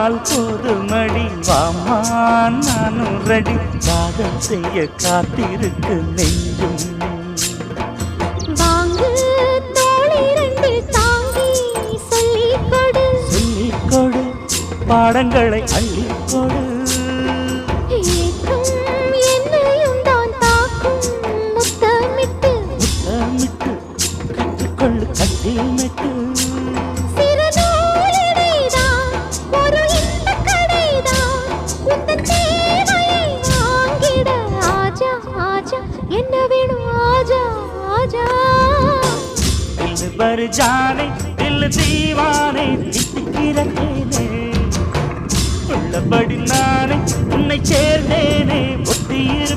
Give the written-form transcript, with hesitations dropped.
சொன்னால் போதுமடி வாமா நானும் ரெடி காதல் செய்ய காத்திருக்கு நெஞ்சும் வாங்கு தோள் இரண்டில் தாங்கி சொல்லிக் கொடு சொல்லிக் கொடு பாடங்களை அள்ளிக் கொடு ஏக்கும் என்னையும் தான் தாக்கும் முத்தமிட்டு முத்தமிட்டு கற்றுக்கொள்ளு கட்டில் மெட்டு சிறு நூலிடைதான் ஒரு இன்பக் கடைதான் உந்தன் தேவையை வாங்கிட ஆஜா ஆஜா என்ன வேணும் ஆஜா ஆஜா दिल भर जाने दिल दीवाने தித்திக்கிறேனே உள்ளபடி நானே உன்னை சேர்ந்தேனே ஒத்தியிரு